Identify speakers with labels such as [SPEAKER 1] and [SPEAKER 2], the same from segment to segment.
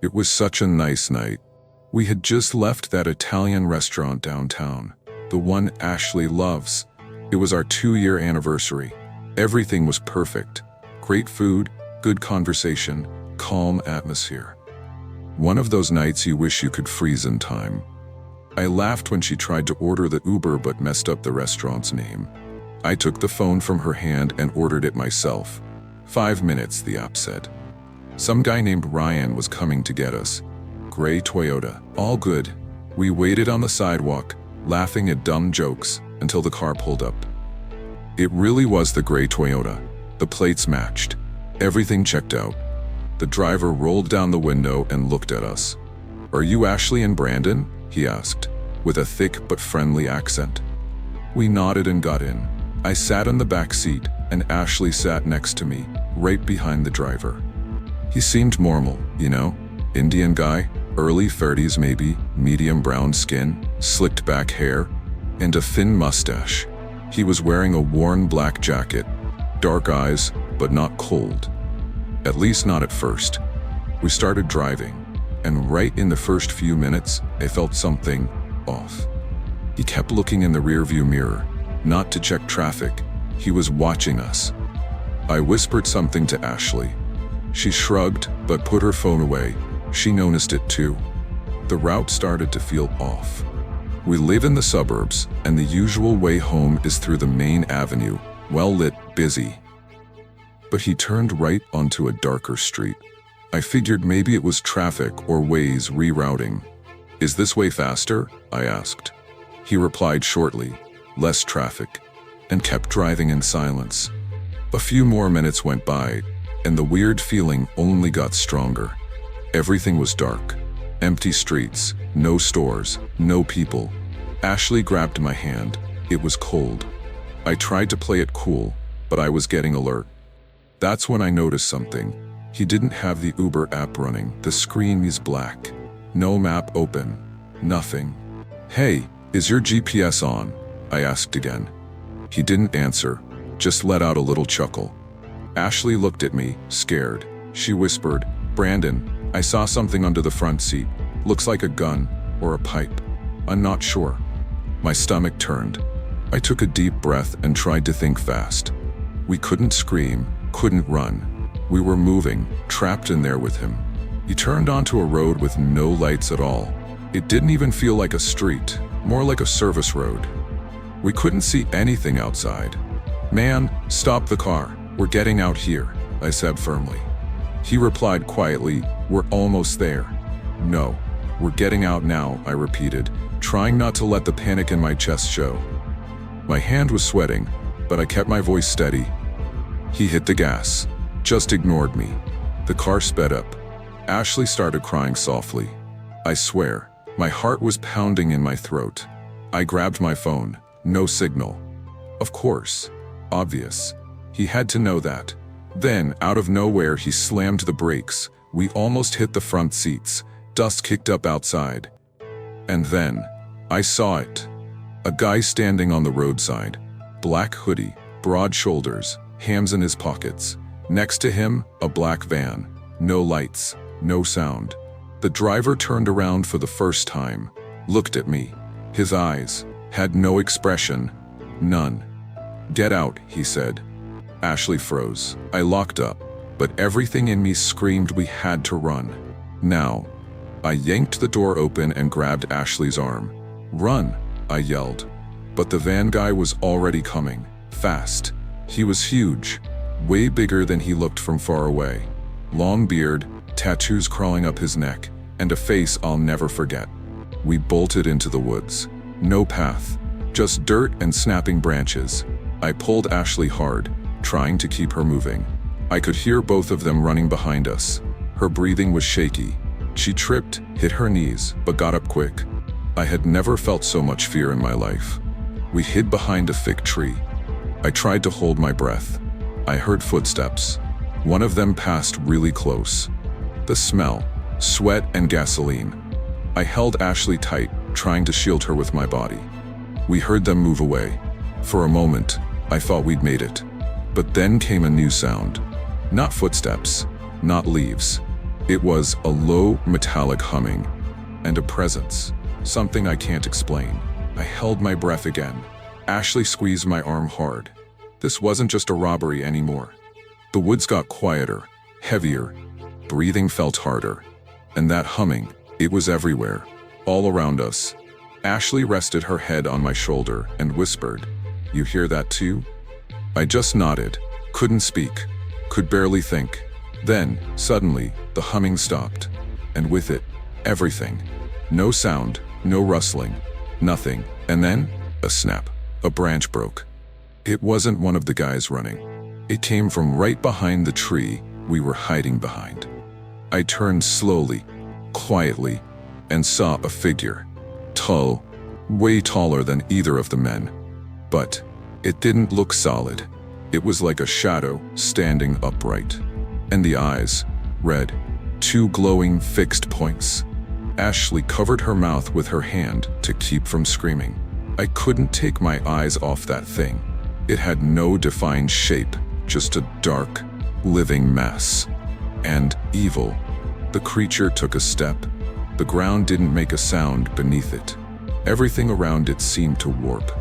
[SPEAKER 1] It was such a nice night. We had just left that Italian restaurant downtown, the one Ashley loves. It was our 2-year anniversary. Everything was perfect. Great food, good conversation, calm atmosphere. One of those nights you wish you could freeze in time. I laughed when she tried to order the Uber but messed up the restaurant's name. I took the phone from her hand and ordered it myself. 5 minutes, the app said. Some guy named Ryan was coming to get us. Gray Toyota, all good. We waited on the sidewalk, laughing at dumb jokes, until the car pulled up. It really was the gray Toyota. The plates matched. Everything checked out. The driver rolled down the window and looked at us. "Are you Ashley and Brandon?" he asked, with a thick but friendly accent. We nodded and got in. I sat in the back seat, and Ashley sat next to me, right behind the driver. He seemed normal, you know? Indian guy, early 30s maybe, medium brown skin, slicked back hair, and a thin mustache. He was wearing a worn black jacket, dark eyes, but not cold. At least not at first. We started driving, and right in the first few minutes, I felt something off. He kept looking in the rearview mirror, not to check traffic. He was watching us. I whispered something to Ashley. She shrugged, but put her phone away. She noticed it too. The route started to feel off. We live in the suburbs, and the usual way home is through the main avenue, well-lit, busy. But he turned right onto a darker street. I figured maybe it was traffic or Waze rerouting. "Is this way faster?" I asked. He replied shortly, "Less traffic," and kept driving in silence. A few more minutes went by, and the weird feeling only got stronger. Everything was dark. Empty streets, no stores, no people. Ashley grabbed my hand. It was cold. I tried to play it cool, but I was getting alert. That's when I noticed something. He didn't have the Uber app running. The screen is black. No map open. Nothing. "Hey, is your GPS on?" I asked again. He didn't answer, just let out a little chuckle. Ashley looked at me, scared. She whispered, "Brandon, I saw something under the front seat. Looks like a gun or a pipe. I'm not sure." My stomach turned. I took a deep breath and tried to think fast. We couldn't scream, couldn't run. We were moving, trapped in there with him. He turned onto a road with no lights at all. It didn't even feel like a street, more like a service road. We couldn't see anything outside. "Man, stop the car. We're getting out here," I said firmly. He replied quietly, "We're almost there." "No, we're getting out now," I repeated, trying not to let the panic in my chest show. My hand was sweating, but I kept my voice steady. He hit the gas, just ignored me. The car sped up. Ashley started crying softly. I swear, my heart was pounding in my throat. I grabbed my phone. No signal. Of course. Obvious. He had to know that. Then, out of nowhere, he slammed the brakes. We almost hit the front seats. Dust kicked up outside. And then, I saw it. A guy standing on the roadside. Black hoodie, broad shoulders, hands in his pockets. Next to him, a black van. No lights, no sound. The driver turned around for the first time, looked at me. His eyes had no expression, none. "Get out," he said. Ashley froze. I locked up, but everything in me screamed we had to run. Now. I yanked the door open and grabbed Ashley's arm. "Run," I yelled. But the van guy was already coming, fast. He was huge, way bigger than he looked from far away. Long beard, tattoos crawling up his neck, and a face I'll never forget. We bolted into the woods. No path, just dirt and snapping branches. I pulled Ashley hard, trying to keep her moving. I could hear both of them running behind us. Her breathing was shaky. She tripped, hit her knees, but got up quick. I had never felt so much fear in my life. We hid behind a thick tree. I tried to hold my breath. I heard footsteps. One of them passed really close. The smell, sweat and gasoline. I held Ashley tight, trying to shield her with my body. We heard them move away. For a moment, I thought we'd made it. But then came a new sound. Not footsteps, not leaves. It was a low, metallic humming, and a presence, something I can't explain. I held my breath again. Ashley squeezed my arm hard. This wasn't just a robbery anymore. The woods got quieter, heavier. Breathing felt harder. And that humming, it was everywhere, all around us. Ashley rested her head on my shoulder and whispered, "You hear that too?" I just nodded, couldn't speak, could barely think. Then, suddenly, the humming stopped. And with it, everything. No sound, no rustling, nothing. And then, a snap. A branch broke. It wasn't one of the guys running. It came from right behind the tree we were hiding behind. I turned slowly, quietly, and saw a figure. Tall, way taller than either of the men. But it didn't look solid. It was like a shadow standing upright. And the eyes, red, two glowing fixed points. Ashley covered her mouth with her hand to keep from screaming. I couldn't take my eyes off that thing. It had no defined shape, just a dark, living mess. And evil. The creature took a step. The ground didn't make a sound beneath it. Everything around it seemed to warp.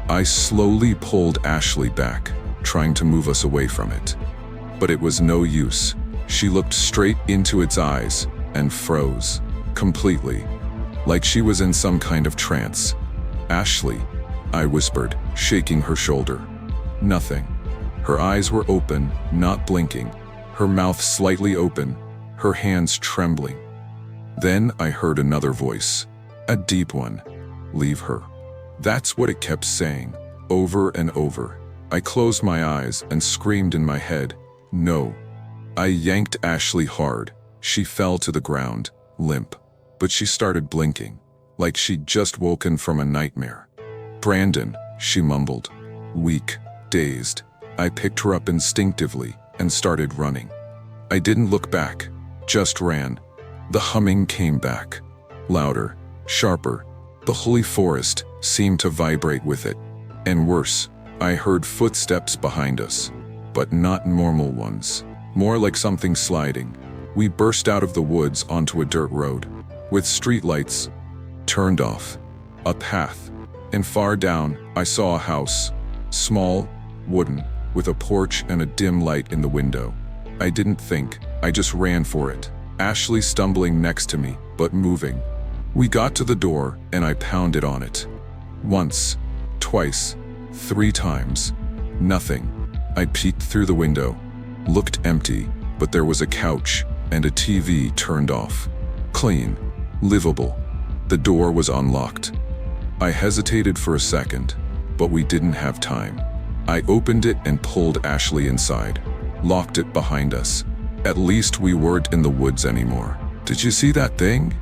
[SPEAKER 1] I slowly pulled Ashley back, trying to move us away from it. But it was no use. She looked straight into its eyes and froze, completely, like she was in some kind of trance. "Ashley," I whispered, shaking her shoulder. Nothing. Her eyes were open, not blinking, her mouth slightly open, her hands trembling. Then I heard another voice, a deep one. "Leave her." That's what it kept saying, over and over. I closed my eyes and screamed in my head, "No." I yanked Ashley hard. She fell to the ground, limp. But she started blinking, like she'd just woken from a nightmare. "Brandon," she mumbled. Weak, dazed. I picked her up instinctively and started running. I didn't look back, just ran. The humming came back. Louder, sharper. The holy forest seemed to vibrate with it. And worse, I heard footsteps behind us. But not normal ones. More like something sliding. We burst out of the woods onto a dirt road, with streetlights turned off. A path. And far down, I saw a house. Small, wooden, with a porch and a dim light in the window. I didn't think, I just ran for it. Ashley stumbling next to me, but moving. We got to the door, and I pounded on it. Once, twice, 3 times. Nothing. I peeked through the window. Looked empty, but there was a couch and a TV turned off. Clean. Livable. The door was unlocked. I hesitated for a second, but we didn't have time. I opened it and pulled Ashley inside. Locked it behind us. At least we weren't in the woods anymore. "Did you see that thing?"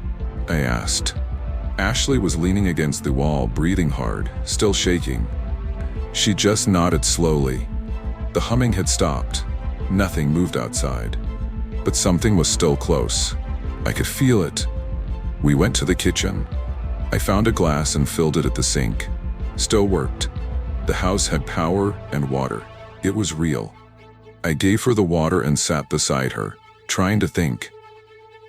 [SPEAKER 1] I asked. Ashley was leaning against the wall, breathing hard, still shaking. She just nodded slowly. The humming had stopped. Nothing moved outside. But something was still close. I could feel it. We went to the kitchen. I found a glass and filled it at the sink. Still worked. The house had power and water. It was real. I gave her the water and sat beside her, trying to think.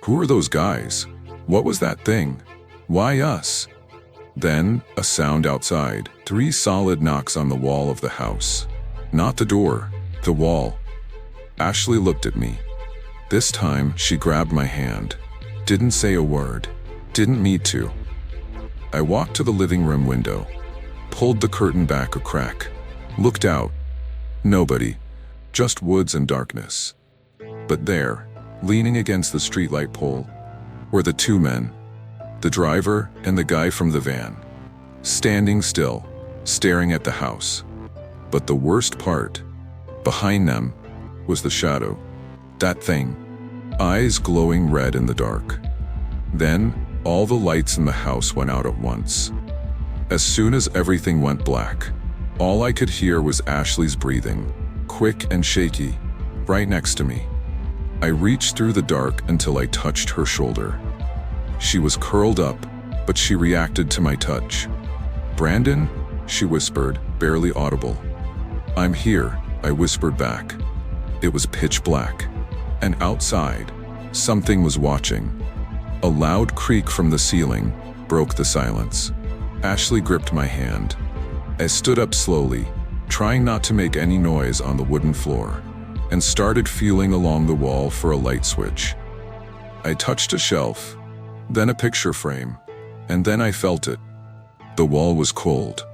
[SPEAKER 1] Who are those guys? What was that thing? Why us? Then, a sound outside. 3 solid knocks on the wall of the house. Not the door, the wall. Ashley looked at me. This time, she grabbed my hand. Didn't say a word. Didn't need to. I walked to the living room window. Pulled the curtain back a crack. Looked out. Nobody. Just woods and darkness. But there, leaning against the streetlight pole, were the 2 men. The driver and the guy from the van. Standing still, staring at the house. But the worst part, behind them, was the shadow. That thing. Eyes glowing red in the dark. Then, all the lights in the house went out at once. As soon as everything went black, all I could hear was Ashley's breathing, quick and shaky, right next to me. I reached through the dark until I touched her shoulder. She was curled up, but she reacted to my touch. "Brandon?" she whispered, barely audible. "I'm here," I whispered back. It was pitch black. And outside, Something was watching. A loud creak from the ceiling broke the silence. Ashley gripped my hand. I stood up slowly, trying not to make any noise on the wooden floor, and started feeling along the wall for a light switch. I touched a shelf, then a picture frame, and then I felt it. The wall was cold.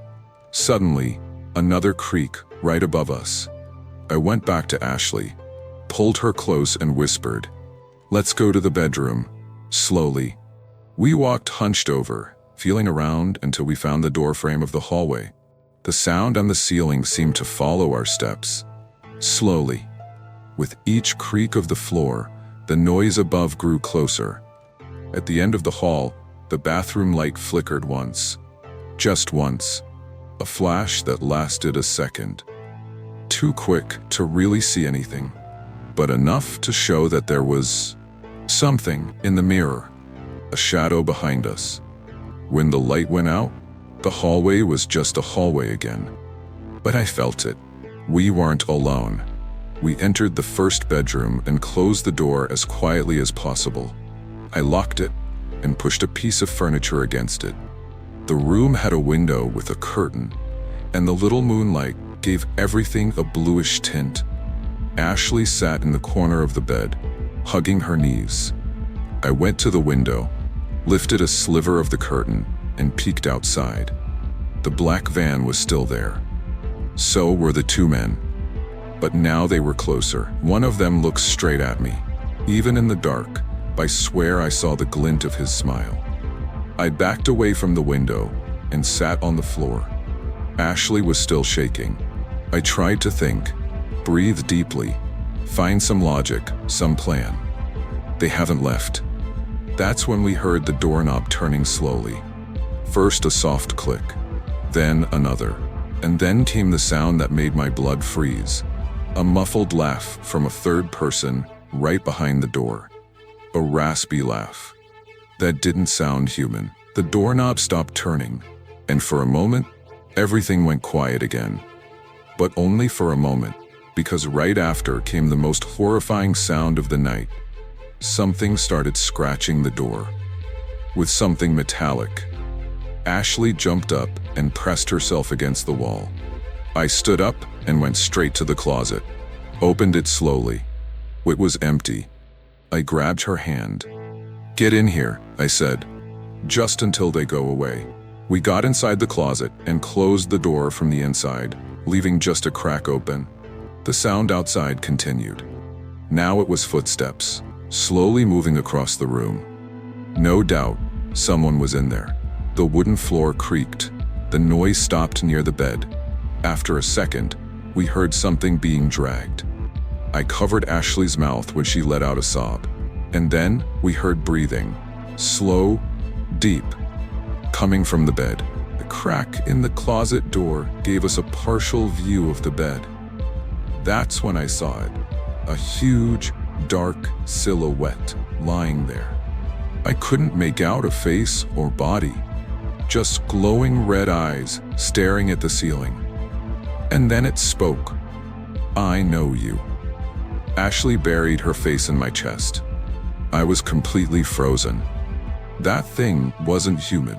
[SPEAKER 1] Suddenly, another creak right above us. I went back to Ashley, pulled her close and whispered, "Let's go to the bedroom." Slowly. We walked hunched over, feeling around until we found the doorframe of the hallway. The sound on the ceiling seemed to follow our steps. Slowly. With each creak of the floor, the noise above grew closer. At the end of the hall, the bathroom light flickered once. Just once. A flash that lasted a second. Too quick to really see anything, but enough to show that there was something in the mirror, a shadow behind us. When the light went out, the hallway was just a hallway again. But I felt it. We weren't alone. We entered the first bedroom and closed the door as quietly as possible. I locked it and pushed a piece of furniture against it. The room had a window with a curtain, and the little moonlight gave everything a bluish tint. Ashley sat in the corner of the bed, hugging her knees. I went to the window, lifted a sliver of the curtain, and peeked outside. The black van was still there. So were the two men. But now they were closer. One of them looked straight at me. Even in the dark, I swear I saw the glint of his smile. I backed away from the window and sat on the floor. Ashley was still shaking. I tried to think, breathe deeply, find some logic, some plan. They haven't left. That's when we heard the doorknob turning slowly. First a soft click, then another, and then came the sound that made my blood freeze. A muffled laugh from a third person right behind the door. A raspy laugh. That didn't sound human. The doorknob stopped turning, and for a moment, everything went quiet again. But only for a moment, because right after came the most horrifying sound of the night. Something started scratching the door. With something metallic. Ashley jumped up and pressed herself against the wall. I stood up and went straight to the closet. Opened it slowly. It was empty. I grabbed her hand. "Get in here," I said. "Just until they go away." We got inside the closet and closed the door from the inside, leaving just a crack open. The sound outside continued. Now it was footsteps, slowly moving across the room. No doubt, someone was in there. The wooden floor creaked. The noise stopped near the bed. After a second, we heard something being dragged. I covered Ashley's mouth when she let out a sob. And then we heard breathing, slow, deep, coming from the bed. The crack in the closet door gave us a partial view of the bed. That's when I saw it, a huge, dark silhouette lying there. I couldn't make out a face or body, just glowing red eyes staring at the ceiling. And then it spoke. "I know you." Ashley buried her face in my chest. I was completely frozen. That thing wasn't human.